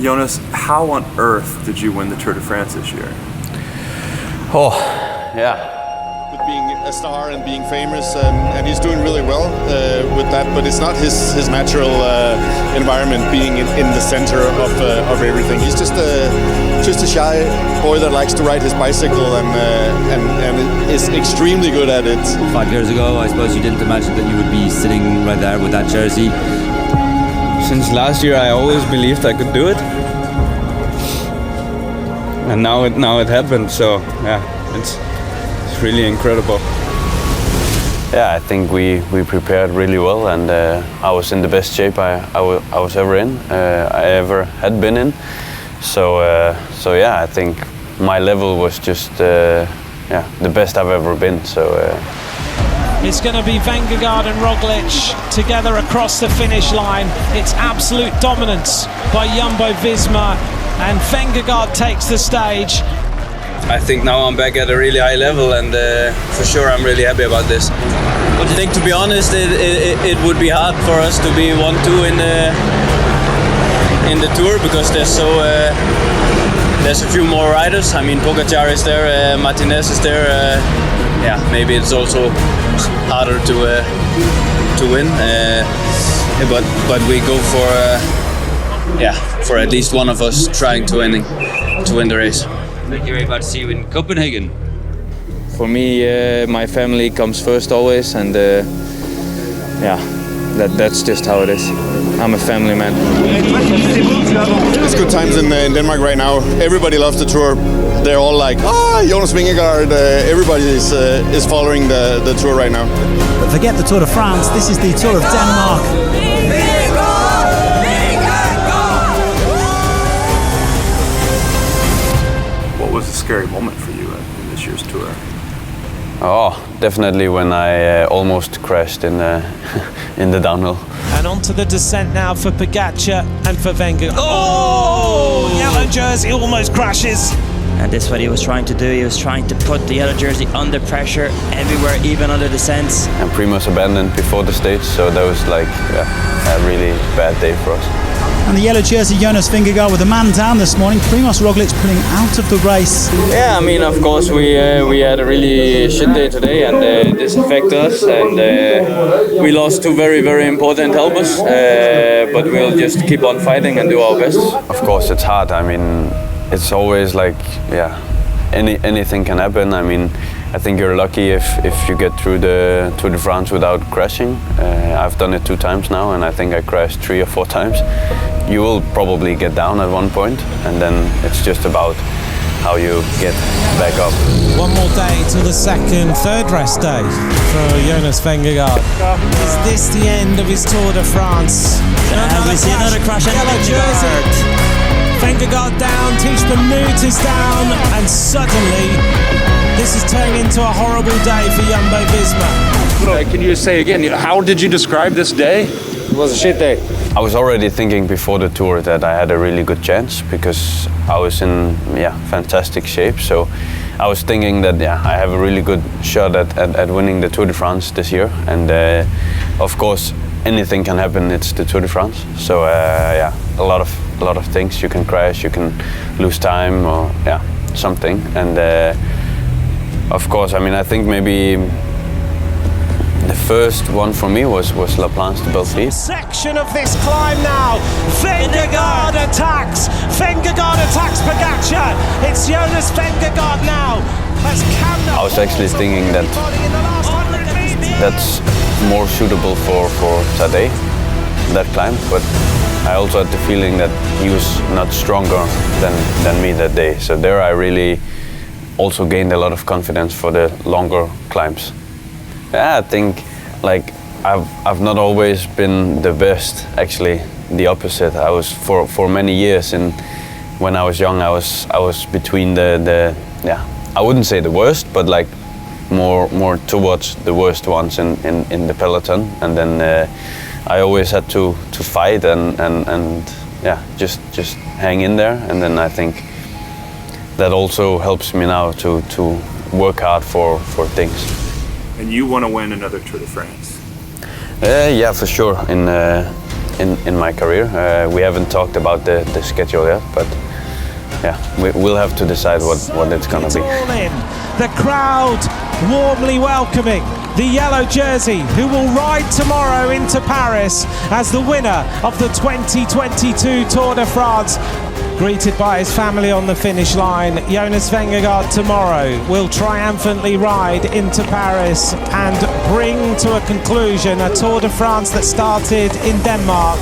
Jonas, how on earth did you win the Tour de France this year? Oh, yeah. Being a star and being famous, and he's doing really well with that, but it's not his natural environment being in the center of everything. He's just a shy boy that likes to ride his bicycle and is extremely good at it. 5 years ago, I suppose you didn't imagine that you would be sitting right there with that jersey. Since last year, I always believed I could do it, and now it happened. So yeah, it's really incredible. Yeah, I think we prepared really well, and I was in the best shape I was ever in, I ever had been in. So yeah, I think my level was just the best I've ever been. So. It's going to be Vingegaard and Roglic together across the finish line. It's absolute dominance by Jumbo-Visma, and Vingegaard takes the stage. I think now I'm back at a really high level, and for sure I'm really happy about this. I think, to be honest, it would be hard for us to be 1-2 in the Tour, because there's a few more riders. I mean, Pogacar is there, Martinez is there. Yeah, maybe it's also harder to win, but we go for at least one of us trying to win the race. Thank you very much. See you in Copenhagen. For me, my family comes first always, and that's just how it is. I'm a family man. It's good times in Denmark right now. Everybody loves the Tour. They're all like, Jonas Vingegaard. Everybody is following the Tour right now. But forget the Tour de France. This is the Tour of Denmark. What was a scary moment for you in this year's Tour? Oh, definitely when I almost crashed in the downhill. And onto the descent now for Pogacar and for Vingegaard. Oh! Yellow jersey almost crashes. And this is what he was trying to do. He was trying to put the yellow jersey under pressure everywhere, even under descents. And Primoz abandoned before the stage, so that was like a really bad day for us. And the yellow jersey Jonas Vingegaard with a man down this morning. Primoz Roglic pulling out of the race. Yeah, I mean, of course, we had a really shit day today, and this affected us, and we lost two very, very important helpers, but we'll just keep on fighting and do our best. Of course, it's hard. I mean, it's always like, anything can happen. I mean, I think you're lucky if you get through the Tour de France without crashing. I've done it 2 times now, and I think I crashed 3 or 4 times. You will probably get down at one point, and then it's just about how you get back up. One more day till the third rest day for Jonas Vingegaard. Is this the end of his Tour de France? We see another crash. Yellow jersey. Vingegaard down, Tish Benoot is down, and suddenly this is turning into a horrible day for Jumbo-Visma. Can you say again, how did you describe this day? It was a shit day. I was already thinking before the Tour that I had a really good chance, because I was in fantastic shape. So I was thinking that I have a really good shot at winning the Tour de France this year. And of course, anything can happen. It's the Tour de France. So a lot of things. You can crash, you can lose time, or something. And of course, I mean, I think maybe the first one for me was La Planche de Belfi. Section of this climb now. Vingegaard attacks. Vingegaard attacks Pogacar. It's Jonas Vingegaard now. I was actually thinking that that's more suitable for Tadej, that climb, but I also had the feeling that he was not stronger than me that day. So there I really also gained a lot of confidence for the longer climbs. I think I've not always been the best, actually the opposite. I was for many years, and when I was young I was between the I wouldn't say the worst, but like more towards the worst ones in the peloton, and then I always had to fight and just hang in there, and then I think that also helps me now to work hard for things. And you want to win another Tour de France? Yeah, for sure. In in my career. We haven't talked about the schedule yet, but yeah, we'll have to decide what it's gonna be. All in. The crowd warmly welcoming the yellow jersey, who will ride tomorrow into Paris as the winner of the 2022 Tour de France. Greeted by his family on the finish line, Jonas Vingegaard tomorrow will triumphantly ride into Paris and bring to a conclusion a Tour de France that started in Denmark